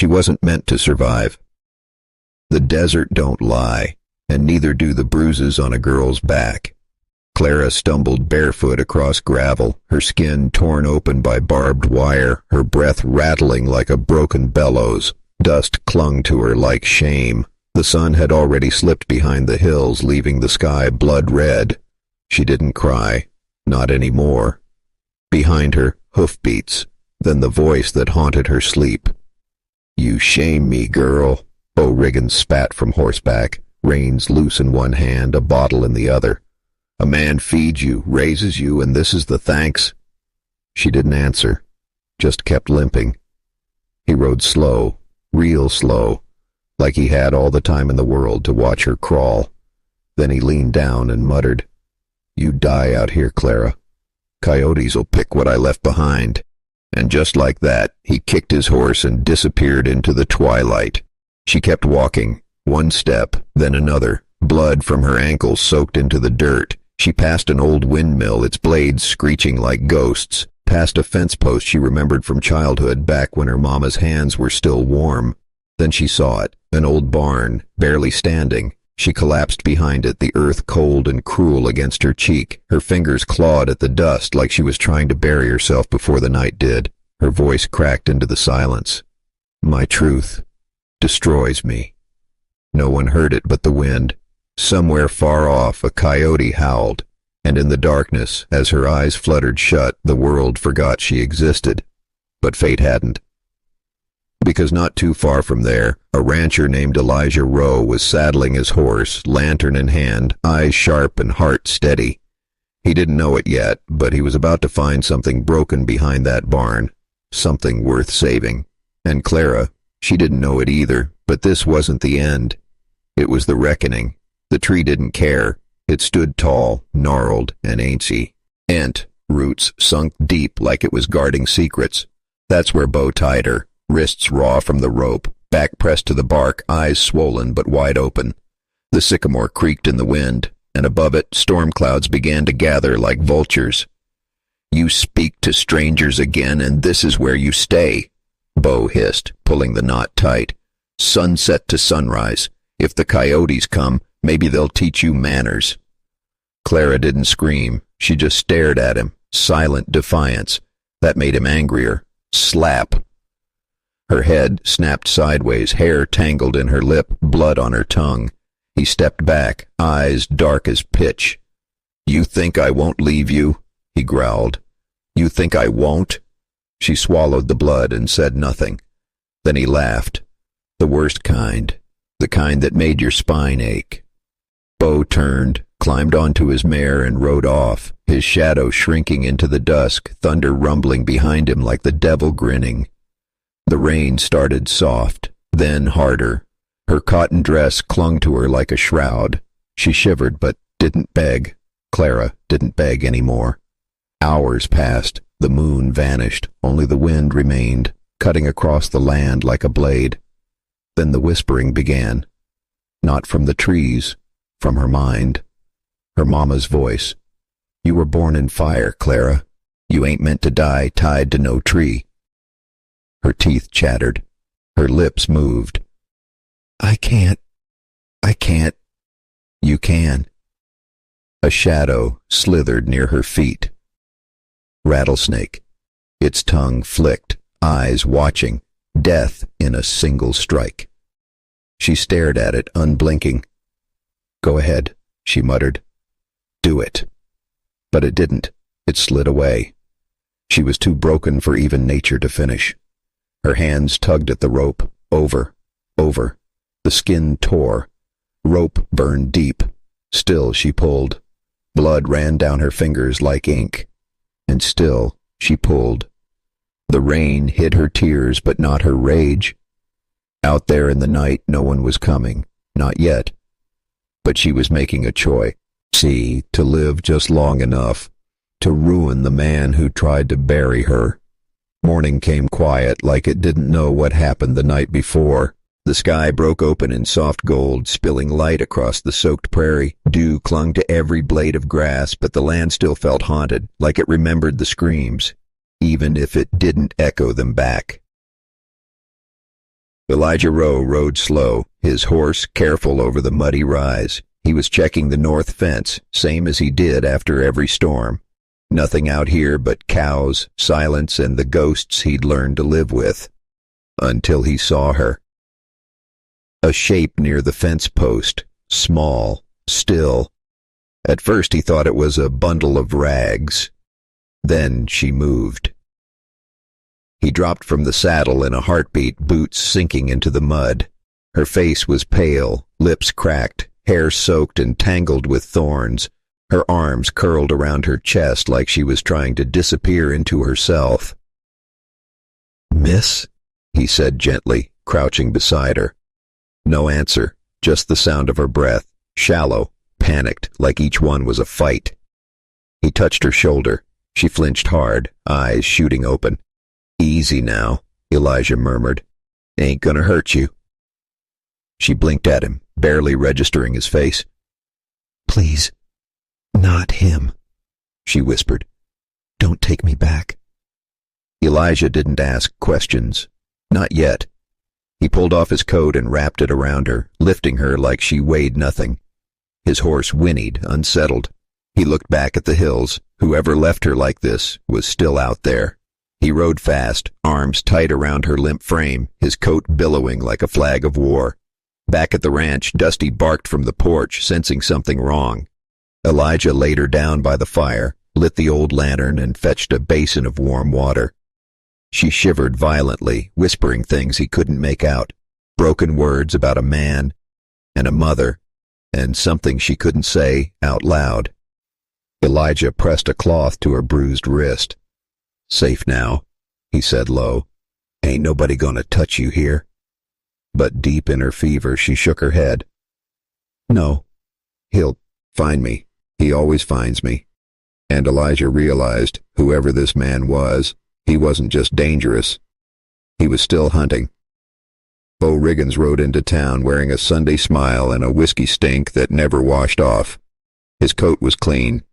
She wasn't meant to survive. The desert don't lie, and neither do the bruises on a girl's back. Clara stumbled barefoot across gravel, her skin torn open by barbed wire, her breath rattling like a broken bellows. Dust clung to her like shame. The sun had already slipped behind the hills, leaving the sky blood red. She didn't cry. Not anymore. Behind her, hoofbeats, then the voice that haunted her sleep. "You shame me, girl." O'Riggins spat from horseback, reins loose in one hand, a bottle in the other. "A man feeds you, raises you, and this is the thanks?" She didn't answer, just kept limping. He rode slow, real slow, like he had all the time in the world to watch her crawl. Then he leaned down and muttered, "You die out here, Clara. Coyotes'll pick what I left behind." And just like that, he kicked his horse and disappeared into the twilight. She kept walking, one step, then another, blood from her ankles soaked into the dirt. She passed an old windmill, its blades screeching like ghosts, past a fence post she remembered from childhood, back when her mama's hands were still warm. Then she saw it, an old barn, barely standing. She collapsed behind it, the earth cold and cruel against her cheek. Her fingers clawed at the dust like she was trying to bury herself before the night did. Her voice cracked into the silence. "My truth destroys me." No one heard it but the wind. Somewhere far off, a coyote howled, and in the darkness, as her eyes fluttered shut, the world forgot she existed. But fate hadn't. Because not too far from there, a rancher named Elijah Rowe was saddling his horse, lantern in hand, eyes sharp and heart steady. He didn't know it yet, but he was about to find something broken behind that barn, something worth saving. And Clara, she didn't know it either, but this wasn't the end. It was the reckoning. The tree didn't care. It stood tall, gnarled, and ancient. Roots sunk deep like it was guarding secrets. That's where Bo tied her, wrists raw from the rope, back pressed to the bark, eyes swollen but wide open. The sycamore creaked in the wind, and above it storm clouds began to gather like vultures. "You speak to strangers again, and this is where you stay," Bo hissed, pulling the knot tight. "Sunset to sunrise. If the coyotes come, maybe they'll teach you manners." Clara didn't scream. She just stared at him, silent defiance. That made him angrier. Slap. Her head snapped sideways, hair tangled in her lip, blood on her tongue. He stepped back, eyes dark as pitch. "You think I won't leave you?" he growled. "You think I won't?" She swallowed the blood and said nothing. Then he laughed. The worst kind. The kind that made your spine ache. Bo turned, climbed onto his mare, and rode off, his shadow shrinking into the dusk, thunder rumbling behind him like the devil grinning. The rain started soft, then harder. Her cotton dress clung to her like a shroud. She shivered but didn't beg. Clara didn't beg anymore. Hours passed. The moon vanished. Only the wind remained, cutting across the land like a blade. Then the whispering began. Not from the trees, from her mind. Her mama's voice. "You were born in fire, Clara. You ain't meant to die tied to no tree." Her teeth chattered. Her lips moved. I can't. "You can." A shadow slithered near her feet. Rattlesnake. Its tongue flicked, eyes watching. Death in a single strike. She stared at it, unblinking. "Go ahead," she muttered. "Do it." But it didn't. It slid away. She was too broken for even nature to finish. Her hands tugged at the rope, over. The skin tore. Rope burned deep. Still she pulled. Blood ran down her fingers like ink. And still she pulled. The rain hid her tears, but not her rage. Out there in the night, no one was coming. Not yet. But she was making a choice. To live just long enough to ruin the man who tried to bury her. Morning came quiet, like it didn't know what happened the night before. The sky broke open in soft gold, spilling light across the soaked prairie. Dew clung to every blade of grass, but the land still felt haunted, like it remembered the screams, even if it didn't echo them back. Elijah Rowe rode slow, his horse careful over the muddy rise. He was checking the north fence, same as he did after every storm. Nothing out here but cows, silence, and the ghosts he'd learned to live with. Until he saw her. A shape near the fence post, small, still. At first he thought it was a bundle of rags. Then she moved. He dropped from the saddle in a heartbeat, boots sinking into the mud. Her face was pale, lips cracked, hair soaked and tangled with thorns. Her arms curled around her chest like she was trying to disappear into herself. "Miss?" he said gently, crouching beside her. No answer, just the sound of her breath, shallow, panicked, like each one was a fight. He touched her shoulder. She flinched hard, eyes shooting open. "Easy now," Elijah murmured. "Ain't gonna hurt you." She blinked at him, barely registering his face. "Please, not him," she whispered. "Don't take me back." Elijah didn't ask questions. Not yet. He pulled off his coat and wrapped it around her, lifting her like she weighed nothing. His horse whinnied, unsettled. He looked back at the hills. Whoever left her like this was still out there. He rode fast, arms tight around her limp frame, his coat billowing like a flag of war. Back at the ranch, Dusty barked from the porch, sensing something wrong. Elijah laid her down by the fire, lit the old lantern, and fetched a basin of warm water. She shivered violently, whispering things he couldn't make out, broken words about a man and a mother, and something she couldn't say out loud. Elijah pressed a cloth to her bruised wrist. "Safe now," he said low. "Ain't nobody gonna touch you here." But deep in her fever, she shook her head. "No, he'll find me. He always finds me." And Elijah realized, whoever this man was, he wasn't just dangerous. He was still hunting. Bo Riggins rode into town wearing a Sunday smile and a whiskey stink that never washed off. His coat was clean.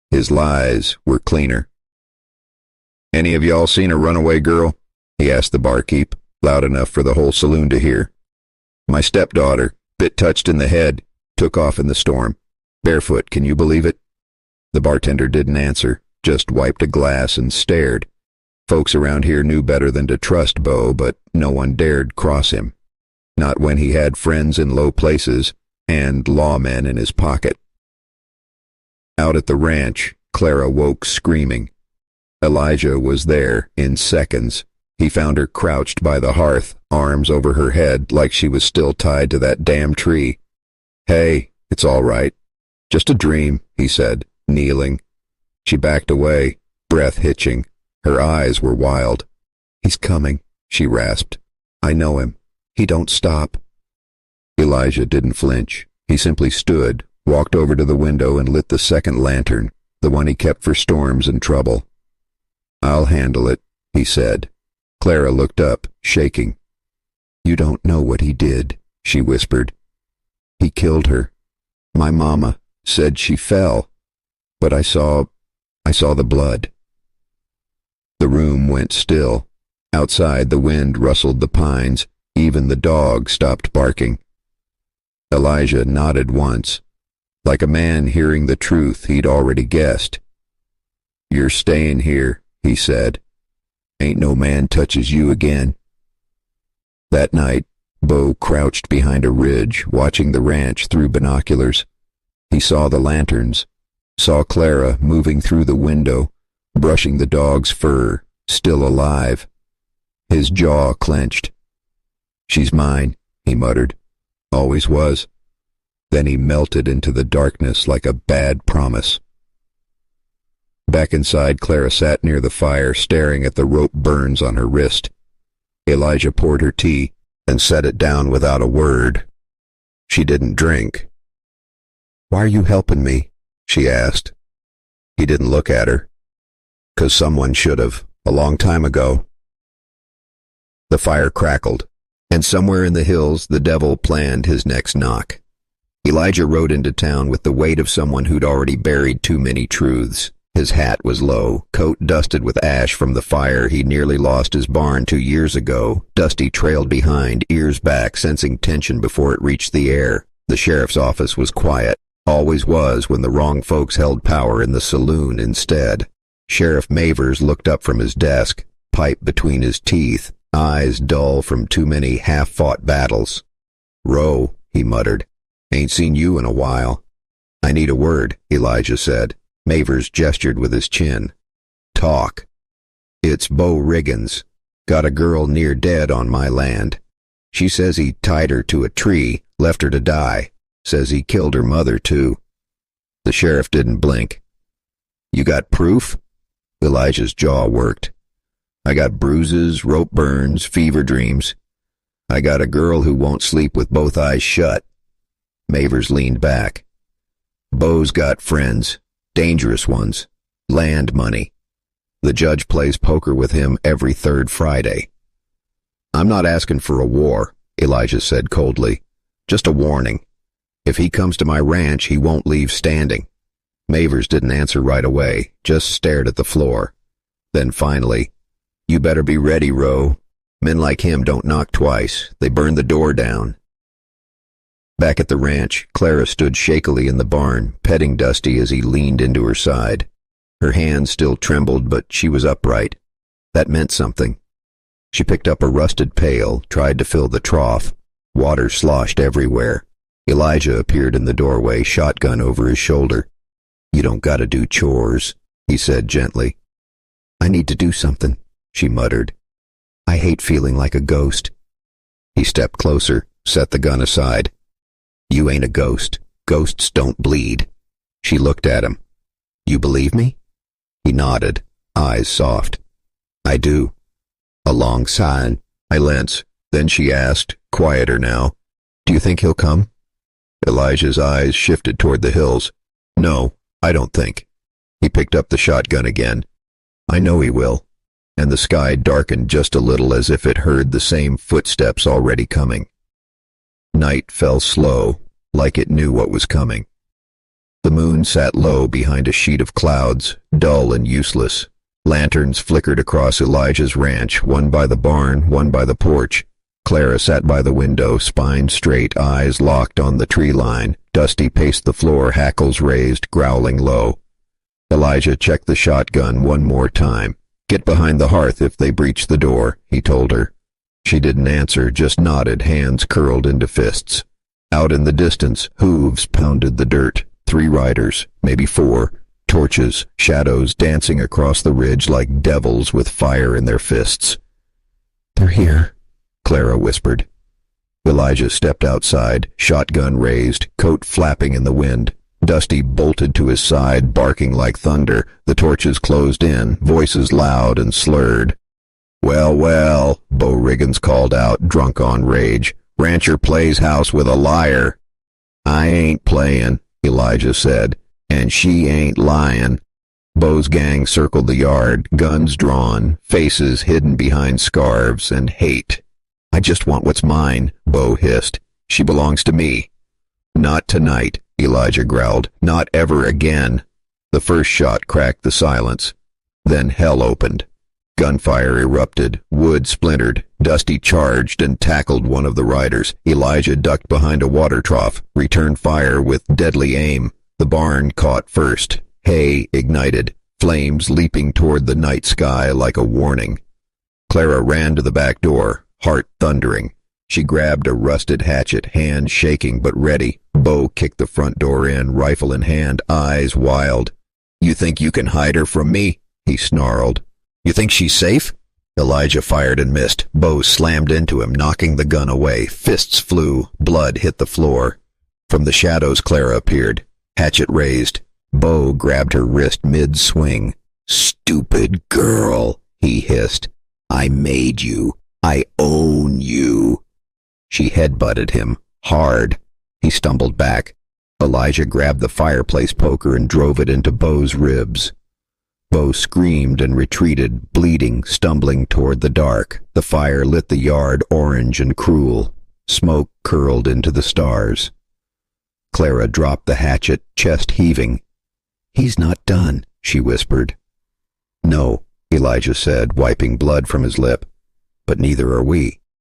His lies were cleaner. "Any of y'all seen a runaway girl?" he asked the barkeep, loud enough for the whole saloon to hear. "My stepdaughter, bit touched in the head, took off in the storm. Barefoot, can you believe it?" The bartender didn't answer, just wiped a glass and stared. Folks around here knew better than to trust Bo, but no one dared cross him. Not when he had friends in low places and lawmen in his pocket. Out at the ranch, Clara woke screaming. Elijah was there in seconds. He found her crouched by the hearth, arms over her head like she was still tied to that damn tree. "Hey, it's all right. Just a dream," he said, kneeling. She backed away, breath hitching. Her eyes were wild. "He's coming," she rasped. "I know him. He don't stop." Elijah didn't flinch. He simply stood, walked over to the window and lit the second lantern, the one he kept for storms and trouble. "I'll handle it," he said. Clara looked up, shaking. "You don't know what he did," she whispered. "He killed her. My mama said she fell, but I saw the blood." The room went still. Outside, the wind rustled the pines. Even the dog stopped barking. Elijah nodded once, like a man hearing the truth he'd already guessed. "You're staying here," he said. "Ain't no man touches you again." That night, Bo crouched behind a ridge, watching the ranch through binoculars. He saw the lanterns, saw Clara moving through the window, brushing the dog's fur, still alive. His jaw clenched. "She's mine," he muttered. "Always was." Then he melted into the darkness like a bad promise. Back inside, Clara sat near the fire, staring at the rope burns on her wrist. Elijah poured her tea and set it down without a word. She didn't drink. "Why are you helping me?" she asked. He didn't look at her. "'Cause someone should have, a long time ago." The fire crackled, and somewhere in the hills the devil planned his next knock. Elijah rode into town with the weight of someone who'd already buried too many truths. His hat was low, coat dusted with ash from the fire. He nearly lost his barn 2 years ago. Dusty trailed behind, ears back, sensing tension before it reached the air. The sheriff's office was quiet. Always was when the wrong folks held power in the saloon instead. Sheriff Mavers looked up from his desk, pipe between his teeth, eyes dull from too many half-fought battles. "Roe," he muttered, "ain't seen you in a while." "I need a word," Elijah said. Mavers gestured with his chin. "Talk." "It's Bo Riggins. Got a girl near dead on my land. She says he tied her to a tree, left her to die. Says he killed her mother, too." The sheriff didn't blink. "You got proof?" Elijah's jaw worked. "I got bruises, rope burns, fever dreams. I got a girl who won't sleep with both eyes shut." Mavers leaned back. "Bo's got friends. Dangerous ones. Land money. The judge plays poker with him every third Friday." "I'm not asking for a war," Elijah said coldly. "Just a warning. If he comes to my ranch, he won't leave standing." Mavers didn't answer right away, just stared at the floor. Then finally, "You better be ready, Roe. Men like him don't knock twice. They burn the door down." Back at the ranch, Clara stood shakily in the barn, petting Dusty as he leaned into her side. Her hands still trembled, but she was upright. That meant something. She picked up a rusted pail, tried to fill the trough. Water sloshed everywhere. Elijah appeared in the doorway, shotgun over his shoulder. "You don't gotta do chores," he said gently. "I need to do something," she muttered. "I hate feeling like a ghost." He stepped closer, set the gun aside. "You ain't a ghost. Ghosts don't bleed." She looked at him. "You believe me?" He nodded, eyes soft. "I do." A long sigh. Silence. Then she asked, quieter now, "Do you think he'll come?" Elijah's eyes shifted toward the hills. "No, I don't think." He picked up the shotgun again. "I know he will." And the sky darkened just a little as if it heard the same footsteps already coming. Night fell slow, like it knew what was coming. The moon sat low behind a sheet of clouds, dull and useless. Lanterns flickered across Elijah's ranch, one by the barn, one by the porch. Clara sat by the window, spine straight, eyes locked on the tree line. Dusty paced the floor, hackles raised, growling low. Elijah checked the shotgun one more time. "Get behind the hearth if they breach the door," he told her. She didn't answer, just nodded, hands curled into fists. Out in the distance, hooves pounded the dirt. 3 riders, maybe 4, torches, shadows dancing across the ridge like devils with fire in their fists. "They're here," Clara whispered. Elijah stepped outside, shotgun raised, coat flapping in the wind. Dusty bolted to his side, barking like thunder. The torches closed in, voices loud and slurred. "Well, well," Bo Riggins called out, drunk on rage. "Rancher plays house with a liar." "I ain't playin'," Elijah said, "and she ain't lyin'." Bo's gang circled the yard, guns drawn, faces hidden behind scarves, and hate. "I just want what's mine," Bo hissed. "She belongs to me." "Not tonight," Elijah growled. "Not ever again." The first shot cracked the silence. Then hell opened. Gunfire erupted, wood splintered. Dusty charged and tackled one of the riders. Elijah ducked behind a water trough, returned fire with deadly aim. The barn caught first. Hay ignited, flames leaping toward the night sky like a warning. Clara ran to the back door, heart thundering. She grabbed a rusted hatchet, hand shaking but ready. Bo kicked the front door in, rifle in hand, eyes wild. "You think you can hide her from me?" he snarled. "You think she's safe?" Elijah fired and missed. Bo slammed into him, knocking the gun away. Fists flew. Blood hit the floor. From the shadows, Clara appeared, hatchet raised. Bo grabbed her wrist mid-swing. "Stupid girl," he hissed. "I made you. I own you." She headbutted him, hard. He stumbled back. Elijah grabbed the fireplace poker and drove it into Bo's ribs. Bo screamed and retreated, bleeding, stumbling toward the dark. The fire lit the yard orange and cruel. Smoke curled into the stars. Clara dropped the hatchet, chest heaving. "He's not done," she whispered. "No," Elijah said, wiping blood from his lip. "But neither are we."